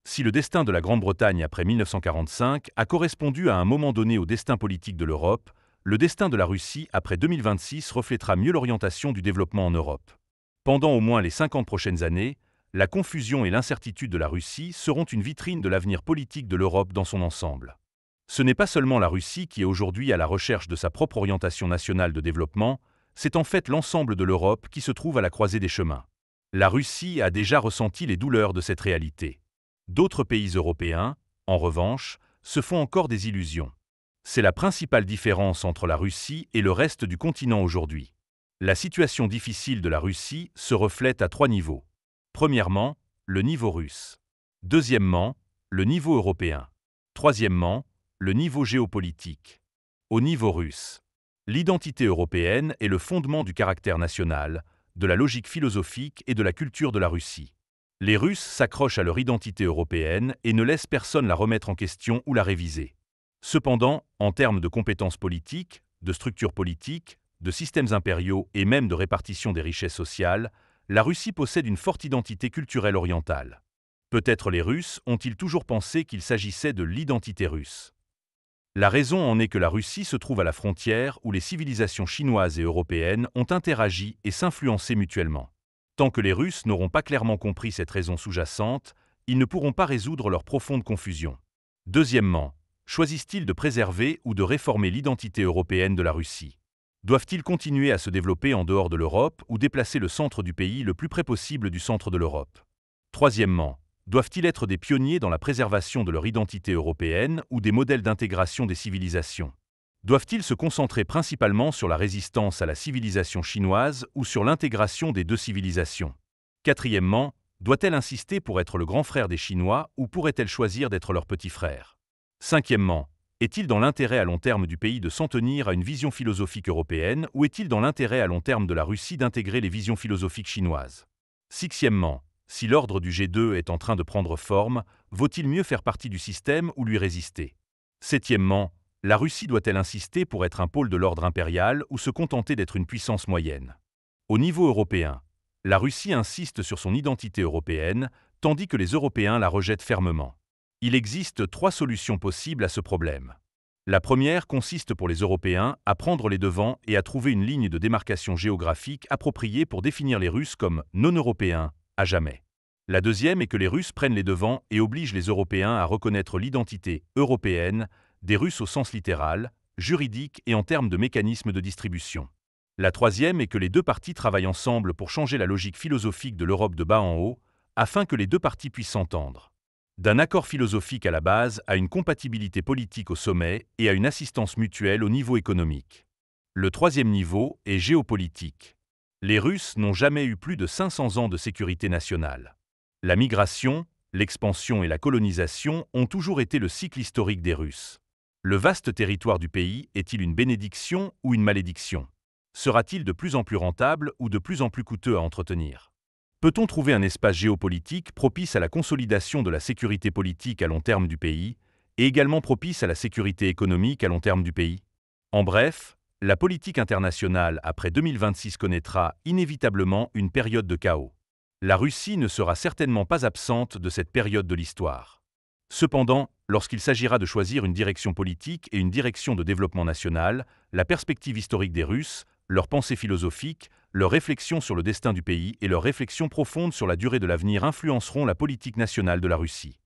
Si le destin de la Grande-Bretagne après 1945 a correspondu à un moment donné au destin politique de l'Europe, le destin de la Russie après 2026 reflètera mieux l'orientation du développement en Europe. Pendant au moins les 50 prochaines années, la confusion et l'incertitude de la Russie seront une vitrine de l'avenir politique de l'Europe dans son ensemble. Ce n'est pas seulement la Russie qui est aujourd'hui à la recherche de sa propre orientation nationale de développement, c'est en fait l'ensemble de l'Europe qui se trouve à la croisée des chemins. La Russie a déjà ressenti les douleurs de cette réalité. D'autres pays européens, en revanche, se font encore des illusions. C'est la principale différence entre la Russie et le reste du continent aujourd'hui. La situation difficile de la Russie se reflète à 3 niveaux. Premièrement, le niveau russe. Deuxièmement, le niveau européen. Troisièmement, le niveau géopolitique. Au niveau russe, l'identité européenne est le fondement du caractère national, de la logique philosophique et de la culture de la Russie. Les Russes s'accrochent à leur identité européenne et ne laissent personne la remettre en question ou la réviser. Cependant, en termes de compétences politiques, de structures politiques, de systèmes impériaux et même de répartition des richesses sociales, la Russie possède une forte identité culturelle orientale. Peut-être les Russes ont-ils toujours pensé qu'il s'agissait de l'identité russe. La raison en est que la Russie se trouve à la frontière où les civilisations chinoises et européennes ont interagi et s'influencé mutuellement. Tant que les Russes n'auront pas clairement compris cette raison sous-jacente, ils ne pourront pas résoudre leur profonde confusion. Deuxièmement, choisissent-ils de préserver ou de réformer l'identité européenne de la Russie? Doivent-ils continuer à se développer en dehors de l'Europe ou déplacer le centre du pays le plus près possible du centre de l'Europe? Troisièmement, doivent-ils être des pionniers dans la préservation de leur identité européenne ou des modèles d'intégration des civilisations? Doivent-ils se concentrer principalement sur la résistance à la civilisation chinoise ou sur l'intégration des deux civilisations? Quatrièmement, doit-elle insister pour être le grand frère des Chinois ou pourrait-elle choisir d'être leur petit frère? Cinquièmement, est-il dans l'intérêt à long terme du pays de s'en tenir à une vision philosophique européenne ou est-il dans l'intérêt à long terme de la Russie d'intégrer les visions philosophiques chinoises? Sixièmement, si l'ordre du G2 est en train de prendre forme, vaut-il mieux faire partie du système ou lui résister? Septièmement, la Russie doit-elle insister pour être un pôle de l'ordre impérial ou se contenter d'être une puissance moyenne? Au niveau européen, la Russie insiste sur son identité européenne, tandis que les Européens la rejettent fermement. Il existe 3 solutions possibles à ce problème. La première consiste pour les Européens à prendre les devants et à trouver une ligne de démarcation géographique appropriée pour définir les Russes comme non-européens, à jamais. La deuxième est que les Russes prennent les devants et obligent les Européens à reconnaître l'identité européenne des Russes au sens littéral, juridique et en termes de mécanismes de distribution. La troisième est que les deux parties travaillent ensemble pour changer la logique philosophique de l'Europe de bas en haut, afin que les deux parties puissent s'entendre. D'un accord philosophique à la base à une compatibilité politique au sommet et à une assistance mutuelle au niveau économique. Le troisième niveau est géopolitique. Les Russes n'ont jamais eu plus de 500 ans de sécurité nationale. La migration, l'expansion et la colonisation ont toujours été le cycle historique des Russes. Le vaste territoire du pays est-il une bénédiction ou une malédiction? Sera-t-il de plus en plus rentable ou de plus en plus coûteux à entretenir? Peut-on trouver un espace géopolitique propice à la consolidation de la sécurité politique à long terme du pays et également propice à la sécurité économique à long terme du pays? En bref, la politique internationale après 2026 connaîtra inévitablement une période de chaos. La Russie ne sera certainement pas absente de cette période de l'histoire. Cependant, lorsqu'il s'agira de choisir une direction politique et une direction de développement national, la perspective historique des Russes, leur pensée philosophique, leurs réflexions sur le destin du pays et leurs réflexions profondes sur la durée de l'avenir influenceront la politique nationale de la Russie.